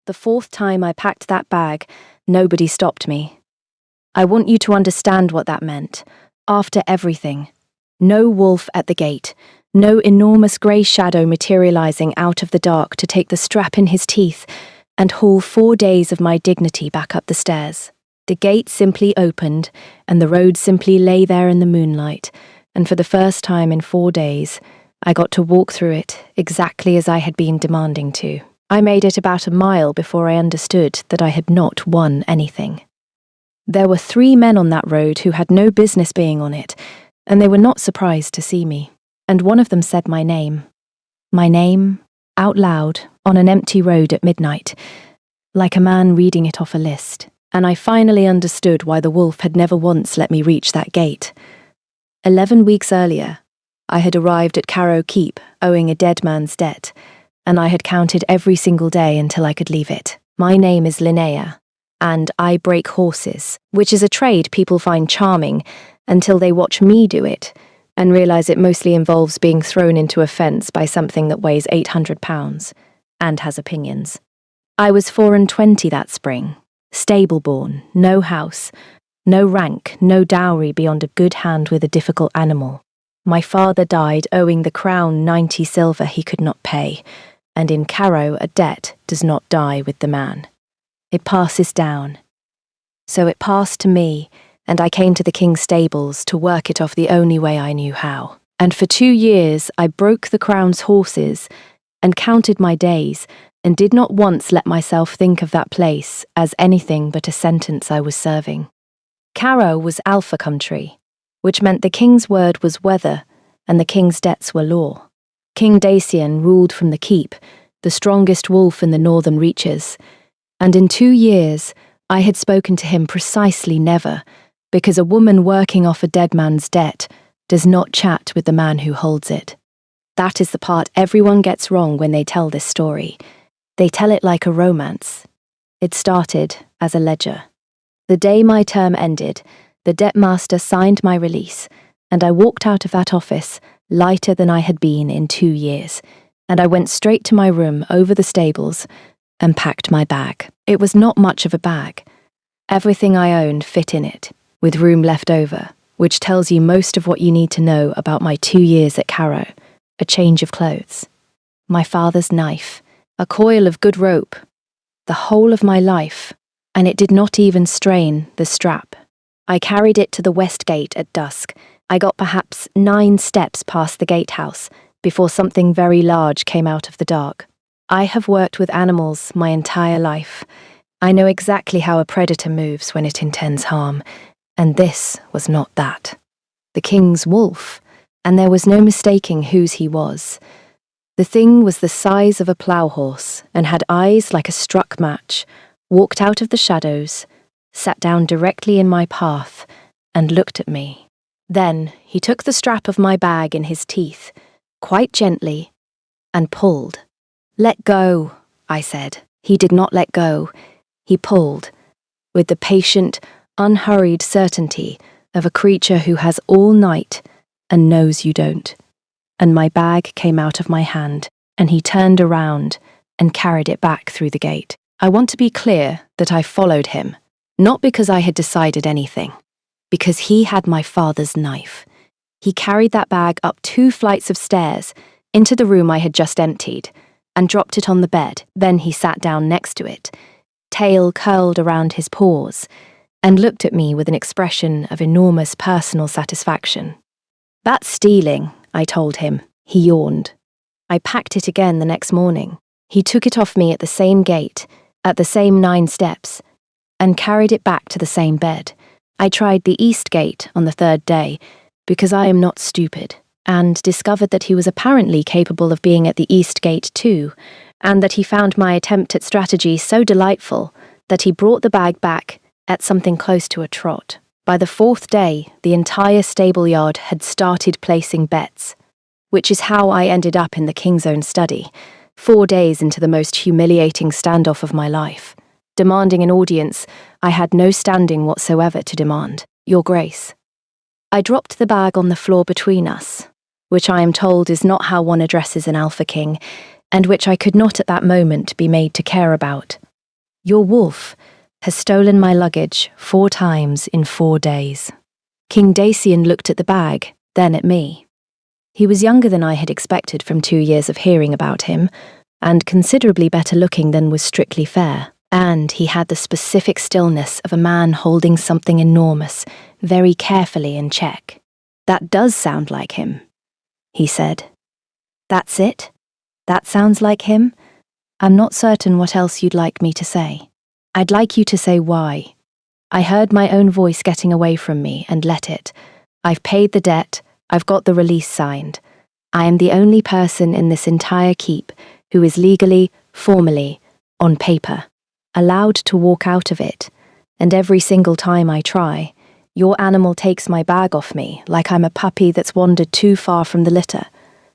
The fourth time I packed that bag, nobody stopped me. I want you to understand what that meant. After everything, no wolf at the gate, no enormous grey shadow materializing out of the dark to take the strap in his teeth and haul 4 days of my dignity back up the stairs. The gate simply opened, and the road simply lay there in the moonlight, and for the first time in 4 days, I got to walk through it exactly as I had been demanding to. I made it about a mile before I understood that I had not won anything. There were 3 men on that road who had no business being on it, and they were not surprised to see me. And one of them said my name, out loud, on an empty road at midnight, like a man reading it off a list. And I finally understood why the wolf had never once let me reach that gate. 11 weeks earlier, I had arrived at Carrow Keep owing a dead man's debt, and I had counted every single day until I could leave it. My name is Linnea, and I break horses, which is a trade people find charming until they watch me do it and realize it mostly involves being thrown into a fence by something that weighs 800 pounds and has opinions. I was 24 that spring, stable-born, no house, no rank, no dowry beyond a good hand with a difficult animal. My father died owing the crown 90 silver he could not pay, and in Carrow a debt does not die with the man. It passes down. So it passed to me, and I came to the king's stables to work it off the only way I knew how. And for 2 years I broke the crown's horses and counted my days and did not once let myself think of that place as anything but a sentence I was serving. Carrow was Alpha country, which meant the king's word was weather and the king's debts were law. King Dacian ruled from the keep, the strongest wolf in the northern reaches, and in 2 years I had spoken to him precisely never, because a woman working off a dead man's debt does not chat with the man who holds it. That is the part everyone gets wrong when they tell this story. They tell it like a romance. It started as a ledger. The day my term ended, the debt master signed my release, and I walked out of that office lighter than I had been in 2 years, and I went straight to my room over the stables and packed my bag. It was not much of a bag. Everything I owned fit in it, with room left over, which tells you most of what you need to know about my 2 years at Carrow. A change of clothes, my father's knife, a coil of good rope, the whole of my life, and it did not even strain the strap. I carried it to the west gate at dusk. I got perhaps 9 steps past the gatehouse before something very large came out of the dark. I have worked with animals my entire life. I know exactly how a predator moves when it intends harm, and this was not that. The king's wolf, and there was no mistaking whose he was. The thing was the size of a plough horse and had eyes like a struck match, walked out of the shadows, sat down directly in my path, and looked at me. Then he took the strap of my bag in his teeth, quite gently, and pulled. "Let go," I said. He did not let go. He pulled, with the patient, unhurried certainty of a creature who has all night and knows you don't. And my bag came out of my hand, and he turned around and carried it back through the gate. I want to be clear that I followed him, not because I had decided anything, because he had my father's knife. He carried that bag up 2 flights of stairs into the room I had just emptied and dropped it on the bed. Then he sat down next to it, tail curled around his paws, and looked at me with an expression of enormous personal satisfaction. "That's stealing," I told him. He yawned. I packed it again the next morning. He took it off me at the same gate, at the same 9 steps, and carried it back to the same bed. I tried the east gate on the 3rd day, because I am not stupid, and discovered that he was apparently capable of being at the east gate too, and that he found my attempt at strategy so delightful that he brought the bag back at something close to a trot. By the 4th day, the entire stable yard had started placing bets, which is how I ended up in the king's own study, 4 days into the most humiliating standoff of my life. Demanding an audience, I had no standing whatsoever to demand. Your Grace. I dropped the bag on the floor between us, which I am told is not how one addresses an Alpha King, and which I could not at that moment be made to care about. Your wolf has stolen my luggage 4 times in 4 days. King Dacian looked at the bag, then at me. He was younger than I had expected from 2 years of hearing about him, and considerably better looking than was strictly fair. And he had the specific stillness of a man holding something enormous, very carefully in check. "That does sound like him," he said. "That's it? That sounds like him? I'm not certain what else you'd like me to say." "I'd like you to say why." I heard my own voice getting away from me and let it. "I've paid the debt, I've got the release signed. I am the only person in this entire keep who is legally, formally, on paper, allowed to walk out of it, and every single time I try, your animal takes my bag off me like I'm a puppy that's wandered too far from the litter.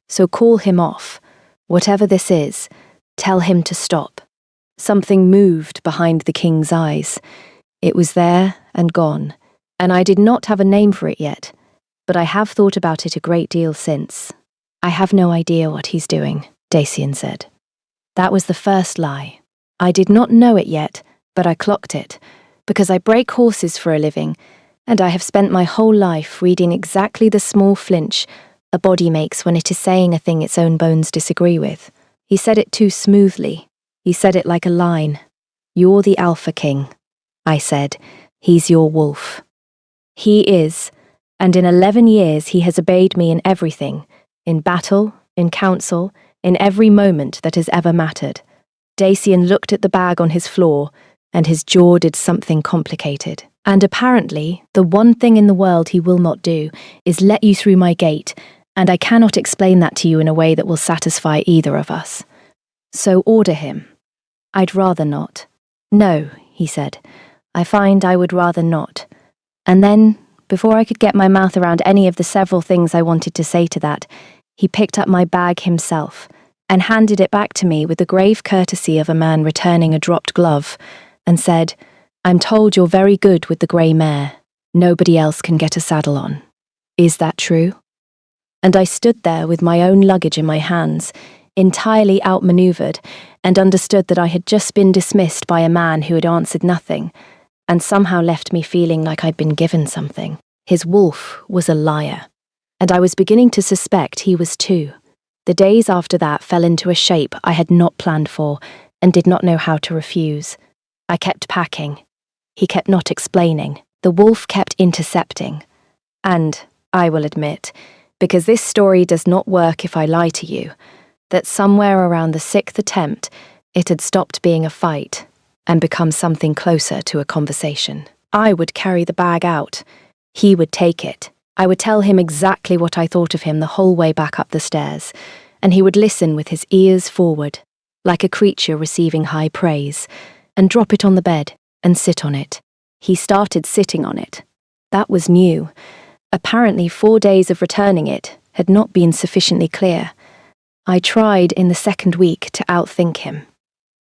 So call him off. Whatever this is, tell him to stop." Something moved behind the king's eyes. It was there and gone, and I did not have a name for it yet, but I have thought about it a great deal since. "I have no idea what he's doing," Dacian said. That was the first lie. I did not know it yet, but I clocked it, because I break horses for a living, and I have spent my whole life reading exactly the small flinch a body makes when it is saying a thing its own bones disagree with. He said it too smoothly. He said it like a line. "You're the Alpha King," I said. "He's your wolf." He is, and in 11 years he has obeyed me in everything, in battle, in council, in every moment that has ever mattered. Dacian looked at the bag on his floor, and his jaw did something complicated. "And apparently, the one thing in the world he will not do is let you through my gate, and I cannot explain that to you in a way that will satisfy either of us. So order him." "I'd rather not." "No," he said. "I find I would rather not." And then, before I could get my mouth around any of the several things I wanted to say to that, he picked up my bag himself and handed it back to me with the grave courtesy of a man returning a dropped glove, and said, "I'm told you're very good with the grey mare. Nobody else can get a saddle on. Is that true?" And I stood there with my own luggage in my hands, entirely outmaneuvered, and understood that I had just been dismissed by a man who had answered nothing, and somehow left me feeling like I'd been given something. His wolf was a liar, and I was beginning to suspect he was too. The days after that fell into a shape I had not planned for, and did not know how to refuse. I kept packing. He kept not explaining. The wolf kept intercepting. And, I will admit, because this story does not work if I lie to you, that somewhere around the 6th attempt, it had stopped being a fight and become something closer to a conversation. I would carry the bag out. He would take it. I would tell him exactly what I thought of him the whole way back up the stairs, and he would listen with his ears forward, like a creature receiving high praise, and drop it on the bed and sit on it. He started sitting on it. That was new. Apparently 4 days of returning it had not been sufficiently clear. I tried in the 2nd week to outthink him.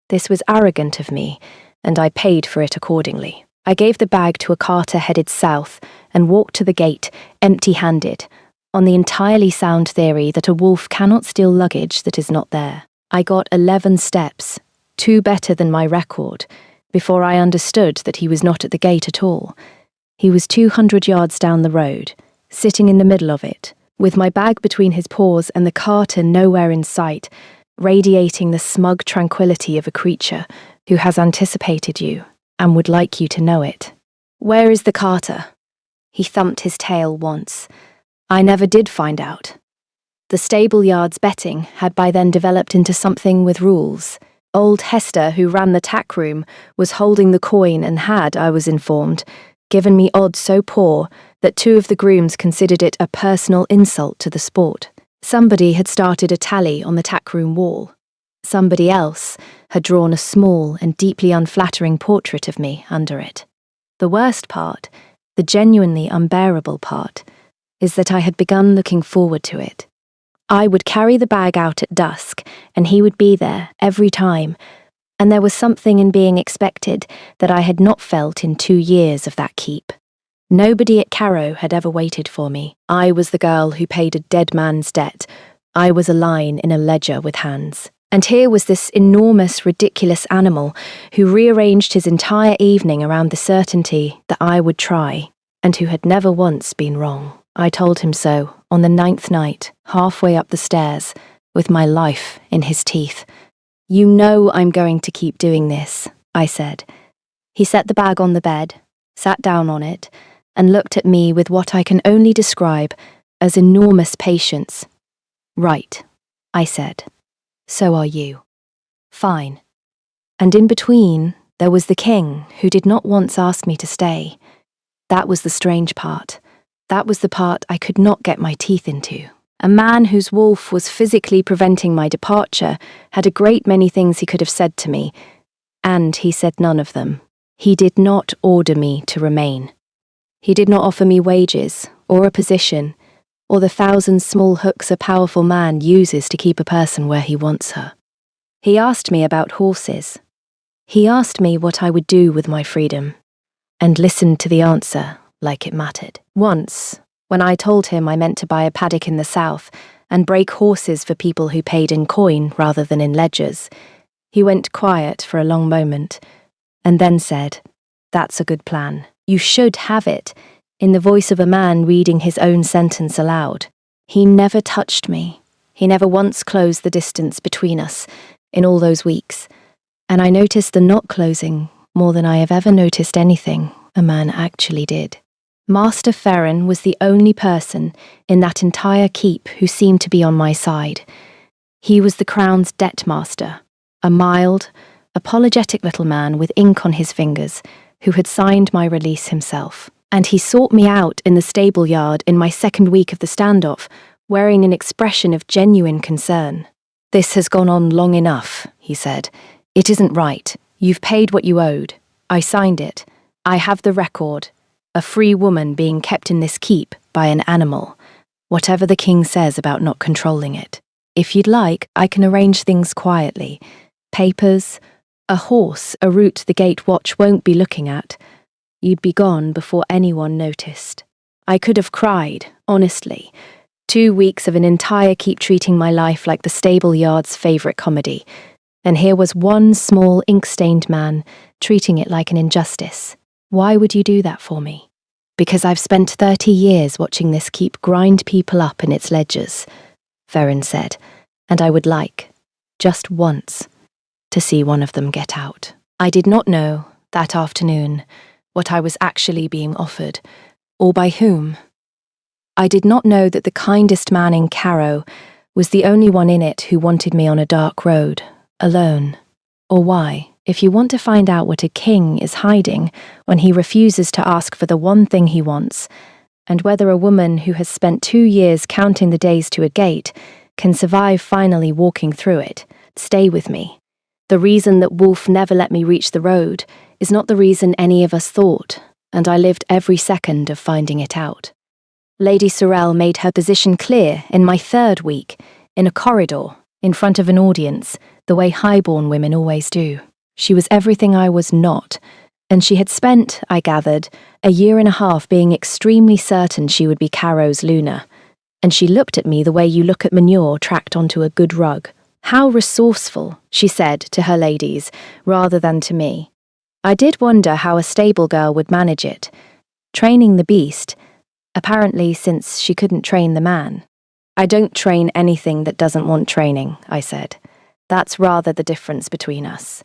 This was arrogant of me, and I paid for it accordingly. I gave the bag to a carter headed south and walked to the gate, empty-handed, on the entirely sound theory that a wolf cannot steal luggage that is not there. I got 11 steps, 2 better than my record, before I understood that he was not at the gate at all. He was 200 yards down the road, sitting in the middle of it, with my bag between his paws and the carter nowhere in sight, radiating the smug tranquility of a creature who has anticipated you and would like you to know it. "Where is the carter?" He thumped his tail once. I never did find out. The stable yards betting had by then developed into something with rules. Old Hester, who ran the tack room, was holding the coin and had, I was informed, given me odds so poor that 2 of the grooms considered it a personal insult to the sport. Somebody had started a tally on the tack room wall. Somebody else had drawn a small and deeply unflattering portrait of me under it. The worst part, the genuinely unbearable part, is that I had begun looking forward to it. I would carry the bag out at dusk, and he would be there every time, and there was something in being expected that I had not felt in 2 years of that keep. Nobody at Carrow had ever waited for me. I was the girl who paid a dead man's debt. I was a line in a ledger with hands. And here was this enormous, ridiculous animal who rearranged his entire evening around the certainty that I would try, and who had never once been wrong. I told him so on the 9th night, halfway up the stairs, with my life in his teeth. "You know I'm going to keep doing this," I said. He set the bag on the bed, sat down on it, and looked at me with what I can only describe as enormous patience. "Right," I said. "So are you." "Fine." And in between, there was the king, who did not once ask me to stay. That was the strange part. That was the part I could not get my teeth into. A man whose wolf was physically preventing my departure had a great many things he could have said to me, and he said none of them. He did not order me to remain. He did not offer me wages, or a position, or the 1,000 small hooks a powerful man uses to keep a person where he wants her. He asked me about horses. He asked me what I would do with my freedom, and listened to the answer like it mattered. Once, when I told him I meant to buy a paddock in the south and break horses for people who paid in coin rather than in ledgers, he went quiet for a long moment, and then said, "That's a good plan. You should have it," in the voice of a man reading his own sentence aloud. He never touched me. He never once closed the distance between us in all those weeks, and I noticed the not closing more than I have ever noticed anything a man actually did. Master Ferren was the only person in that entire keep who seemed to be on my side. He was the crown's debt master, a mild, apologetic little man with ink on his fingers who had signed my release himself. And he sought me out in the stable yard in my 2nd week of the standoff, wearing an expression of genuine concern. "This has gone on long enough," he said. "It isn't right. You've paid what you owed. I signed it. I have the record. A free woman being kept in this keep by an animal. Whatever the king says about not controlling it. If you'd like, I can arrange things quietly. Papers, a horse, a route the gate watch won't be looking at. You'd be gone before anyone noticed." I could have cried, honestly. 2 weeks of an entire keep treating my life like the stable yard's favourite comedy. And here was one small ink-stained man treating it like an injustice. "Why would you do that for me?" "Because I've spent 30 years watching this keep grind people up in its ledgers," Ferren said, "and I would like, just once, to see one of them get out." I did not know, that afternoon, what I was actually being offered, or by whom. I did not know that the kindest man in Cairo was the only one in it who wanted me on a dark road, alone. Or why, if you want to find out what a king is hiding when he refuses to ask for the one thing he wants, and whether a woman who has spent 2 years counting the days to a gate can survive finally walking through it, stay with me. The reason that Wolf never let me reach the road is not the reason any of us thought, and I lived every second of finding it out. Lady Sorrel made her position clear in my 3rd week, in a corridor, in front of an audience, the way highborn women always do. She was everything I was not, and she had spent, I gathered, a year and a half being extremely certain she would be Caro's Luna, and she looked at me the way you look at manure tracked onto a good rug. "How resourceful," she said to her ladies, rather than to me. I did wonder how a stable girl would manage it, training the beast, apparently since she couldn't train the man. "I don't train anything that doesn't want training," I said. "That's rather the difference between us.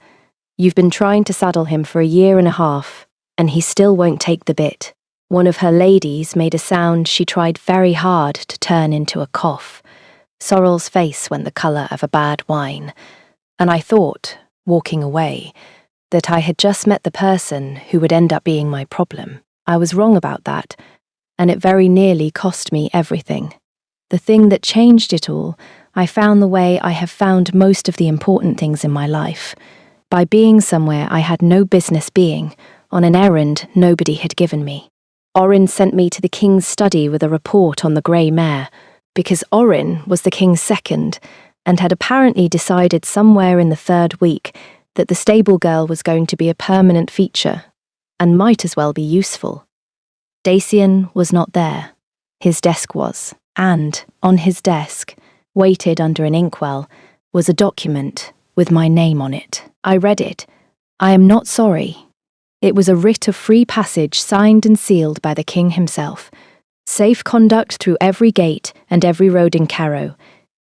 You've been trying to saddle him for a year and a half, and he still won't take the bit." One of her ladies made a sound she tried very hard to turn into a cough. Sorrel's face went the colour of a bad wine, and I thought, walking away, that I had just met the person who would end up being my problem. I was wrong about that, and it very nearly cost me everything. The thing that changed it all, I found the way I have found most of the important things in my life, by being somewhere I had no business being, on an errand nobody had given me. Orin sent me to the king's study with a report on the grey mare, because Orin was the king's second, and had apparently decided somewhere in the 3rd week that the stable girl was going to be a permanent feature, and might as well be useful. Dacian was not there. His desk was, and, on his desk, weighted under an inkwell, was a document with my name on it. I read it. I am not sorry. It was a writ of free passage signed and sealed by the king himself. Safe conduct through every gate and every road in Cairo.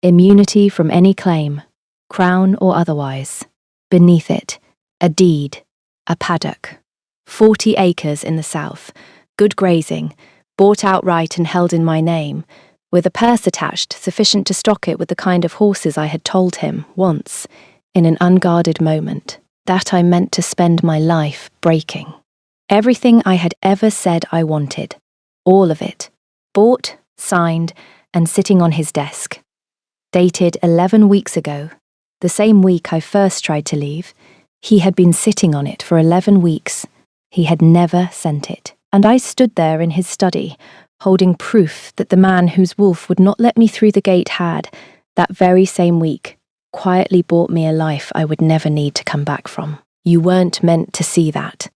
Immunity from any claim, crown or otherwise. Beneath it, a deed, a paddock. 40 acres in the south, good grazing, bought outright and held in my name, with a purse attached sufficient to stock it with the kind of horses I had told him, once, in an unguarded moment, that I meant to spend my life breaking. Everything I had ever said I wanted, all of it, bought, signed, and sitting on his desk. Dated 11 weeks ago, the same week I first tried to leave, he had been sitting on it for 11 weeks. He had never sent it, and I stood there in his study, holding proof that the man whose wolf would not let me through the gate had, that very same week, quietly bought me a life I would never need to come back from. You weren't meant to see that.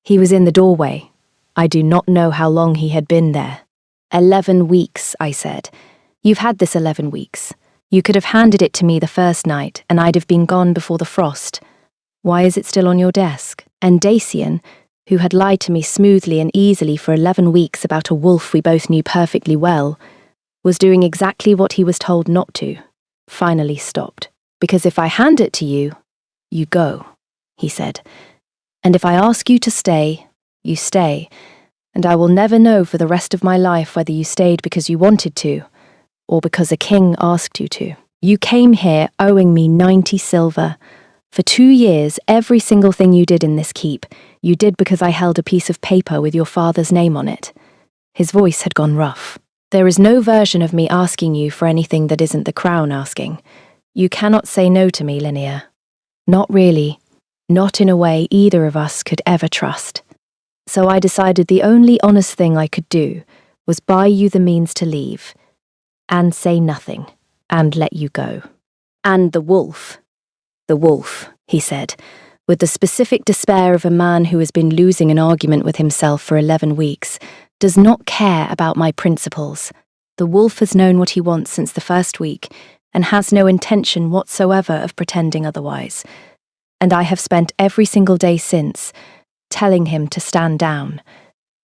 He was in the doorway. I do not know how long he had been there. 11 weeks, I said. You've had this 11 weeks. You could have handed it to me the first night, and I'd have been gone before the frost. Why is it still on your desk? And Dacian, who had lied to me smoothly and easily for 11 weeks about a wolf we both knew perfectly well, was doing exactly what he was told not to, finally stopped. Because if I hand it to you, you go, he said. And if I ask you to stay, you stay, and I will never know for the rest of my life whether you stayed because you wanted to, or because a king asked you to. You came here owing me 90 silver. For 2 years, every single thing you did in this keep, you did because I held a piece of paper with your father's name on it. His voice had gone rough. There is no version of me asking you for anything that isn't the crown asking. You cannot say no to me, Linnea. Not really. Not in a way either of us could ever trust. So I decided the only honest thing I could do was buy you the means to leave, and say nothing, and let you go. And the wolf, he said, with the specific despair of a man who has been losing an argument with himself for 11 weeks, does not care about my principles. The wolf has known what he wants since the first week, and has no intention whatsoever of pretending otherwise. And I have spent every single day since, telling him to stand down,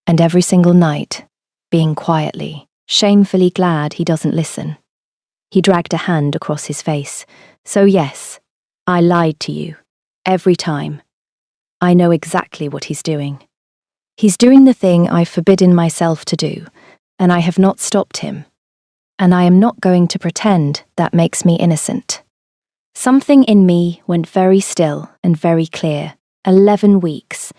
and every single night, being quietly, shamefully glad he doesn't listen. He dragged a hand across his face. So yes, I lied to you. Every time. I know exactly what he's doing. He's doing the thing I've forbidden myself to do, and I have not stopped him. And I am not going to pretend that makes me innocent. Something in me went very still and very clear. 11 weeks.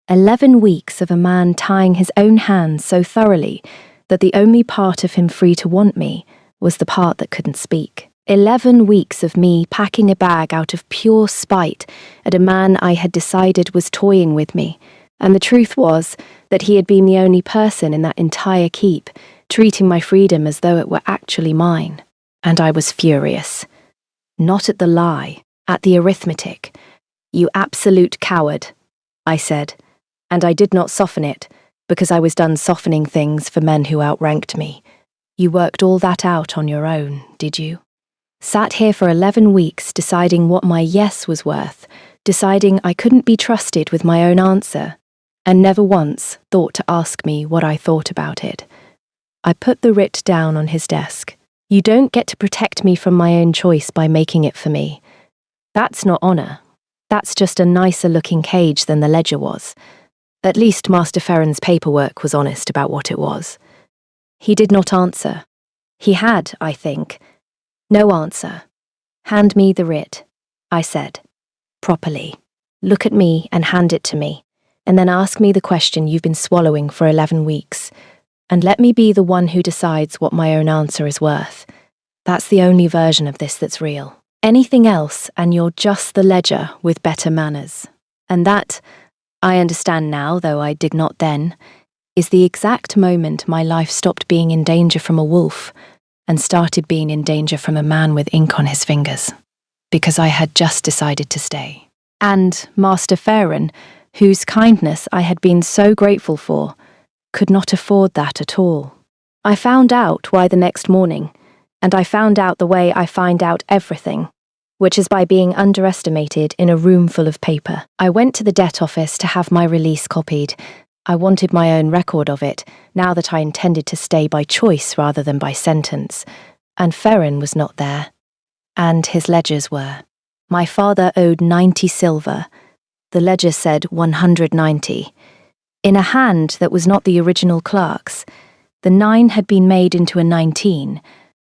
11 weeks of a man tying his own hands so thoroughly that the only part of him free to want me was the part that couldn't speak. 11 weeks of me packing a bag out of pure spite at a man I had decided was toying with me, and the truth was that he had been the only person in that entire keep, treating my freedom as though it were actually mine. And I was furious. Not at the lie, at the arithmetic. You absolute coward, I said, and I did not soften it, because I was done softening things for men who outranked me. You worked all that out on your own, did you? Sat here for 11 weeks deciding what my yes was worth, deciding I couldn't be trusted with my own answer, and never once thought to ask me what I thought about it. I put the writ down on his desk. You don't get to protect me from my own choice by making it for me. That's not honour. That's just a nicer looking cage than the ledger was. At least Master Ferran's paperwork was honest about what it was. He did not answer. He had, I think. No answer. Hand me the writ, I said. Properly. Look at me and hand it to me, and then ask me the question you've been swallowing for 11 weeks, and let me be the one who decides what my own answer is worth. That's the only version of this that's real. Anything else, and you're just the ledger with better manners. And that, I understand now, though I did not then, is the exact moment my life stopped being in danger from a wolf and started being in danger from a man with ink on his fingers, because I had just decided to stay. And Master Ferran, whose kindness I had been so grateful for, could not afford that at all. I found out why the next morning, and I found out the way I find out everything, which is by being underestimated in a room full of paper. I went to the debt office to have my release copied. I wanted my own record of it, now that I intended to stay by choice rather than by sentence. And Ferrin was not there. And his ledgers were. My father owed 90 silver. The ledger said 190. In a hand that was not the original clerk's. The 9 had been made into a 19,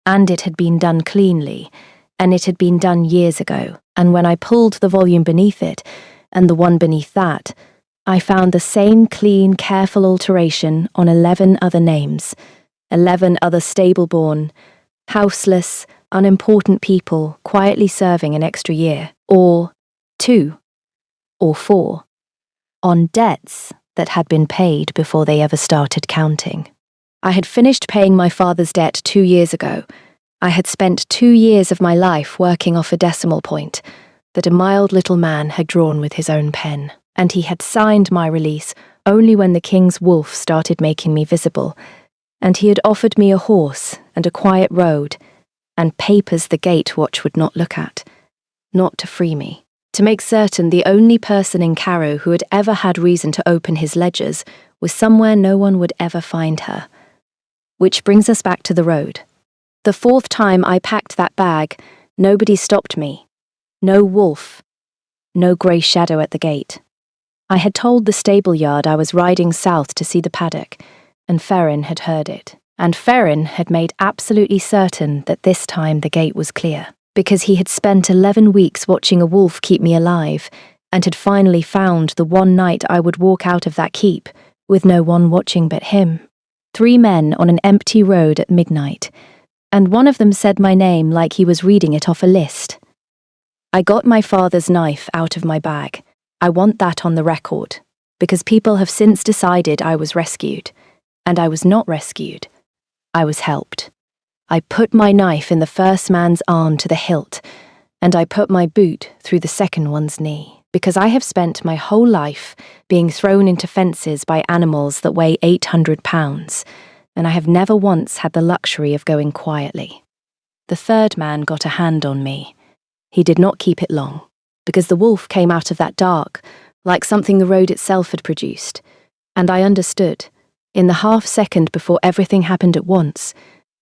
and it had been done cleanly, and it had been done years ago. And when I pulled the volume beneath it, and the one beneath that, I found the same clean, careful alteration on 11 other names, 11 other stable-born, houseless, unimportant people quietly serving an extra year, or 2, or 4, on debts that had been paid before they ever started counting. I had finished paying my father's debt 2 years ago. I had spent 2 years of my life working off a decimal point that a mild little man had drawn with his own pen, and he had signed my release only when the king's wolf started making me visible, and he had offered me a horse and a quiet road, and papers the gate watch would not look at, not to free me. To make certain the only person in Cairo who had ever had reason to open his ledgers was somewhere no one would ever find her. Which brings us back to the road. The 4th time I packed that bag, nobody stopped me. No wolf. No grey shadow at the gate. I had told the stable yard I was riding south to see the paddock, and Ferrin had heard it. And Ferrin had made absolutely certain that this time the gate was clear, because he had spent 11 weeks watching a wolf keep me alive, and had finally found the one night I would walk out of that keep, with no one watching but him. 3 men on an empty road at midnight, and one of them said my name like he was reading it off a list. I got my father's knife out of my bag. I want that on the record, because people have since decided I was rescued, and I was not rescued. I was helped. I put my knife in the first man's arm to the hilt, and I put my boot through the second one's knee, because I have spent my whole life being thrown into fences by animals that weigh 800 pounds, and I have never once had the luxury of going quietly. The third man got a hand on me. He did not keep it long, because the wolf came out of that dark, like something the road itself had produced, and I understood, in the half-second before everything happened at once,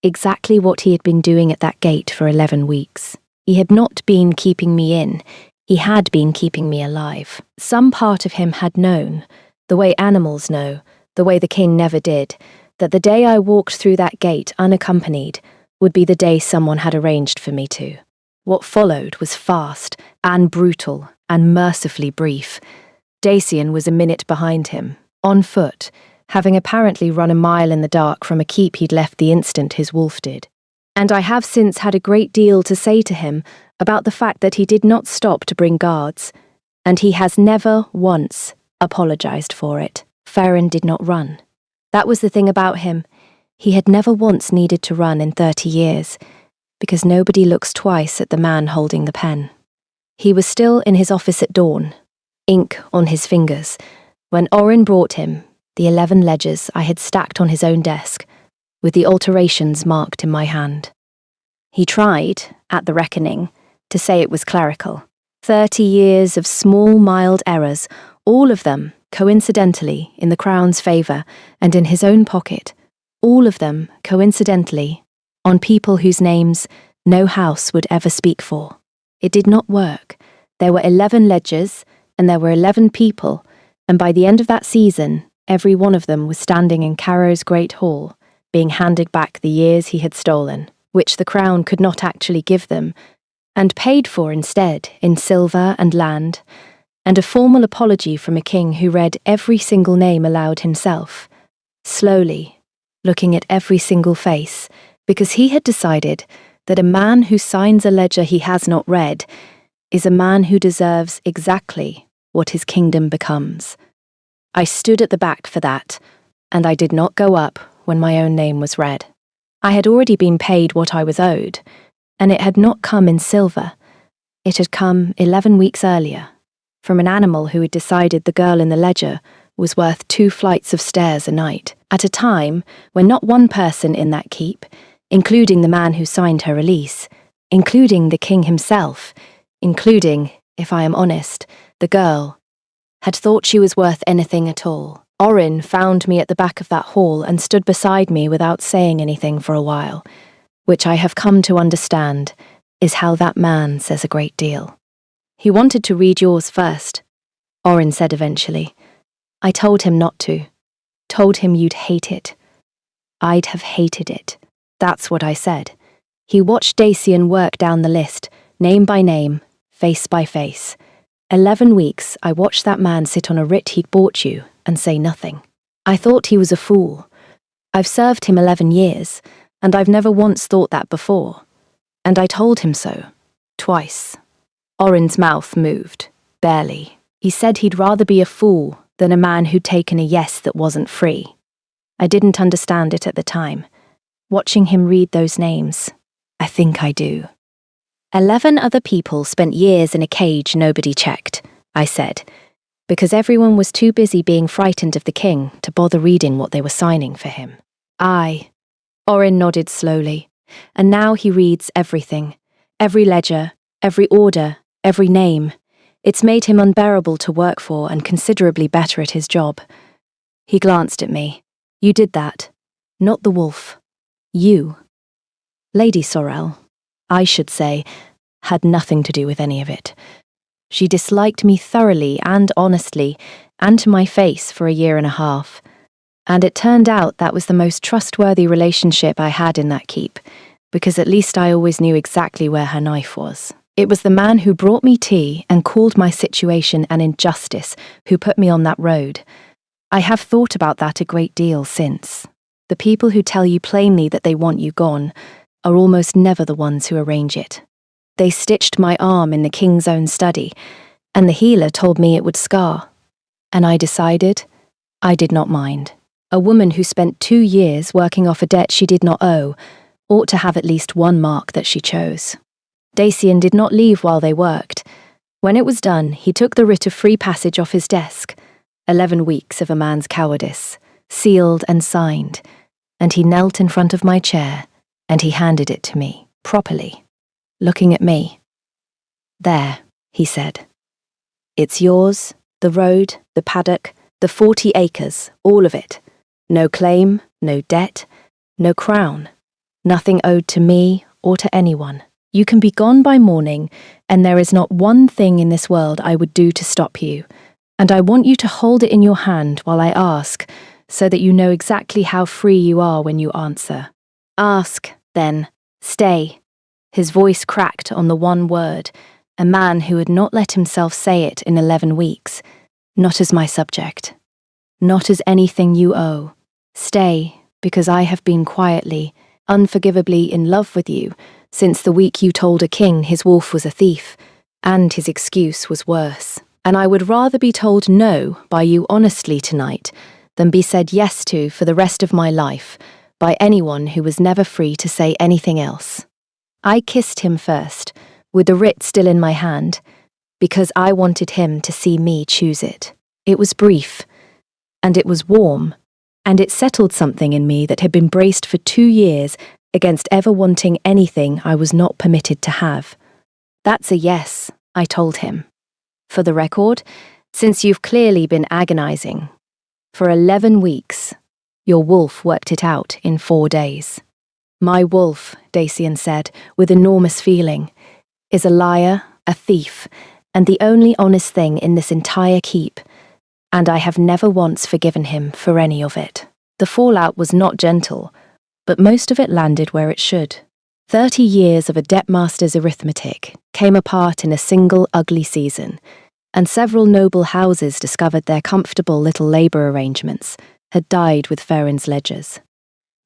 exactly what he had been doing at that gate for 11 weeks. He had not been keeping me in, he had been keeping me alive. Some part of him had known, the way animals know, the way the king never did, that the day I walked through that gate unaccompanied would be the day someone had arranged for me to. What followed was fast and brutal and mercifully brief. Dacian was a minute behind him, on foot, having apparently run a mile in the dark from a keep he'd left the instant his wolf did. And I have since had a great deal to say to him about the fact that he did not stop to bring guards, and he has never once apologized for it. Ferrin did not run. That was the thing about him. He had never once needed to run in 30 years, because nobody looks twice at the man holding the pen. He was still in his office at dawn, ink on his fingers, when Orin brought him the 11 ledgers I had stacked on his own desk, with the alterations marked in my hand. He tried, at the reckoning, to say it was clerical. 30 years of small, mild errors, all of them, coincidentally, in the Crown's favour and in his own pocket, all of them, coincidentally, on people whose names no house would ever speak for. It did not work. There were 11 ledgers, and there were 11 people, and by the end of that season, every one of them was standing in Cairo's great hall, being handed back the years he had stolen, which the Crown could not actually give them, and paid for instead in silver and land, and a formal apology from a king who read every single name aloud himself, slowly, looking at every single face, because he had decided that a man who signs a ledger he has not read is a man who deserves exactly what his kingdom becomes. I stood at the back for that, and I did not go up when my own name was read. I had already been paid what I was owed, and it had not come in silver. It had come 11 weeks earlier, from an animal who had decided the girl in the ledger was worth 2 flights of stairs a night, at a time when not one person in that keep, including the man who signed her release, including the king himself, including, if I am honest, the girl, had thought she was worth anything at all. Orin found me at the back of that hall and stood beside me without saying anything for a while, which I have come to understand is how that man says a great deal. He wanted to read yours first, Orin said eventually. I told him not to. Told him you'd hate it. I'd have hated it. That's what I said. He watched Dacian work down the list, name by name, face by face. 11 weeks I watched that man sit on a writ he'd bought you and say nothing. I thought he was a fool. I've served him 11 years, and I've never once thought that before. And I told him so. Twice. Orin's mouth moved. Barely. He said he'd rather be a fool than a man who'd taken a yes that wasn't free. I didn't understand it at the time. Watching him read those names, I think I do. 11 other people spent years in a cage nobody checked, I said, because everyone was too busy being frightened of the king to bother reading what they were signing for him. Orin nodded slowly, and now he reads everything, every ledger, every order, every name. It's made him unbearable to work for and considerably better at his job. He glanced at me. You did that. Not the wolf. You. Lady Sorrel, I should say, had nothing to do with any of it. She disliked me thoroughly and honestly, and to my face for a year and a half. And it turned out that was the most trustworthy relationship I had in that keep, because at least I always knew exactly where her knife was. It was the man who brought me tea and called my situation an injustice who put me on that road. I have thought about that a great deal since. The people who tell you plainly that they want you gone are almost never the ones who arrange it. They stitched my arm in the king's own study, and the healer told me it would scar. And I decided I did not mind. A woman who spent 2 years working off a debt she did not owe ought to have at least one mark that she chose. Dacian did not leave while they worked. When it was done, he took the writ of free passage off his desk, 11 weeks of a man's cowardice, sealed and signed, and he knelt in front of my chair, and he handed it to me, properly, looking at me. There, he said. It's yours, the road, the paddock, the 40 acres, all of it. No claim, no debt, no crown, nothing owed to me or to anyone. You can be gone by morning, and there is not one thing in this world I would do to stop you, and I want you to hold it in your hand while I ask, so that you know exactly how free you are when you answer. Ask, then, stay. His voice cracked on the one word, a man who had not let himself say it in 11 weeks, not as my subject. Not as anything you owe. Stay, because I have been quietly, unforgivably in love with you since the week you told a king his wolf was a thief, and his excuse was worse. And I would rather be told no by you honestly tonight than be said yes to for the rest of my life by anyone who was never free to say anything else. I kissed him first, with the writ still in my hand, because I wanted him to see me choose it. It was brief, and it was warm, and it settled something in me that had been braced for 2 years against ever wanting anything I was not permitted to have. That's a yes, I told him. For the record, since you've clearly been agonizing. For 11 weeks, your wolf worked it out in 4 days. My wolf, Dacian said, with enormous feeling, is a liar, a thief, and the only honest thing in this entire keep, and I have never once forgiven him for any of it. The fallout was not gentle, but most of it landed where it should. 30 years of a debtmaster's arithmetic came apart in a single ugly season, and several noble houses discovered their comfortable little labour arrangements had died with Farron's ledgers.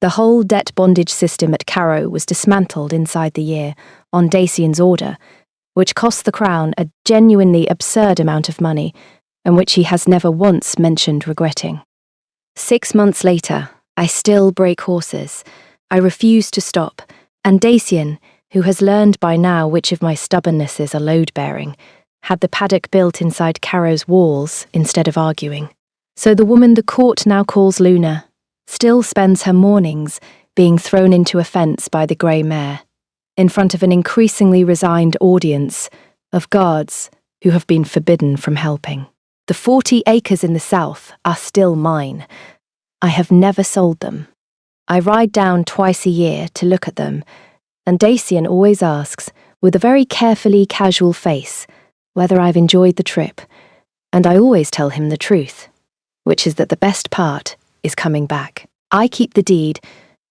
The whole debt bondage system at Carrow was dismantled inside the year, on Dacian's order, which cost the Crown a genuinely absurd amount of money, and which he has never once mentioned regretting. 6 months later, I still break horses. I refuse to stop, and Dacian, who has learned by now which of my stubbornnesses are load-bearing, had the paddock built inside Carrow's walls instead of arguing. So the woman the court now calls Luna still spends her mornings being thrown into a fence by the grey mare, in front of an increasingly resigned audience of guards who have been forbidden from helping. The 40 acres in the south are still mine. I have never sold them. I ride down twice a year to look at them, and Dacian always asks, with a very carefully casual face, whether I've enjoyed the trip, and I always tell him the truth, which is that the best part is coming back. I keep the deed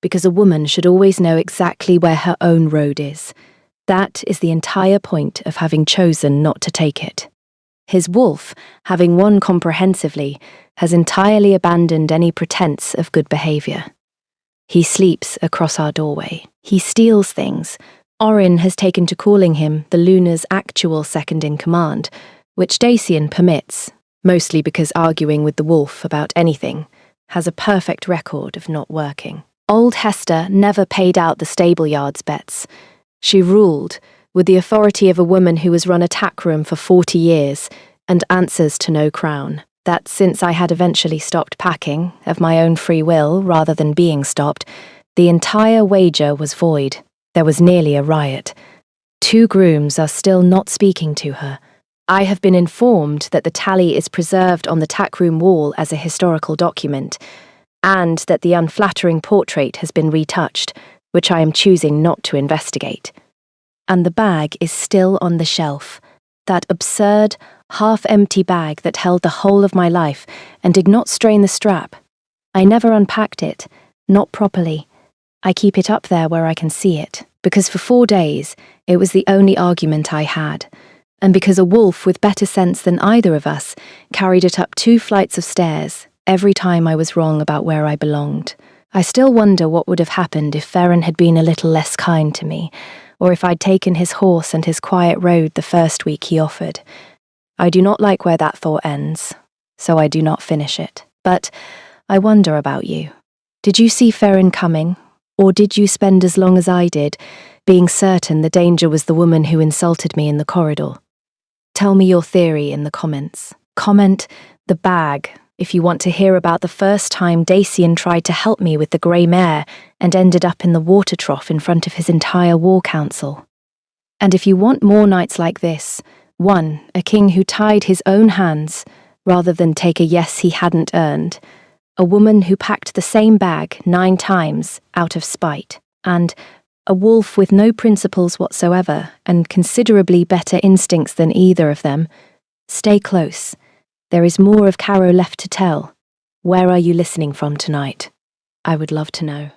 because a woman should always know exactly where her own road is. That is the entire point of having chosen not to take it. His wolf, having won comprehensively, has entirely abandoned any pretense of good behaviour. He sleeps across our doorway. He steals things. Orin has taken to calling him the Luna's actual second-in-command, which Dacian permits, mostly because arguing with the wolf about anything has a perfect record of not working. Old Hester never paid out the stable-yards bets. She ruled, with the authority of a woman who has run a tack room for 40 years and answers to no crown, that since I had eventually stopped packing, of my own free will rather than being stopped, the entire wager was void. There was nearly a riot. 2 grooms are still not speaking to her. I have been informed that the tally is preserved on the tackroom wall as a historical document, and that the unflattering portrait has been retouched, which I am choosing not to investigate. And the bag is still on the shelf, that absurd, half-empty bag that held the whole of my life and did not strain the strap. I never unpacked it, not properly. I keep it up there where I can see it, because for 4 days it was the only argument I had, and because a wolf with better sense than either of us carried it up 2 flights of stairs every time I was wrong about where I belonged. I still wonder what would have happened if Ferren had been a little less kind to me, or if I'd taken his horse and his quiet road the first week he offered. I do not like where that thought ends, so I do not finish it. But I wonder about you. Did you see Ferren coming, or did you spend as long as I did, being certain the danger was the woman who insulted me in the corridor? Tell me your theory in the comments. Comment the bag if you want to hear about the first time Dacian tried to help me with the grey mare and ended up in the water trough in front of his entire war council. And if you want more nights like this, one, a king who tied his own hands rather than take a yes he hadn't earned, a woman who packed the same bag 9 times out of spite, and a wolf with no principles whatsoever and considerably better instincts than either of them, stay close. There is more of Caro left to tell. Where are you listening from tonight? I would love to know.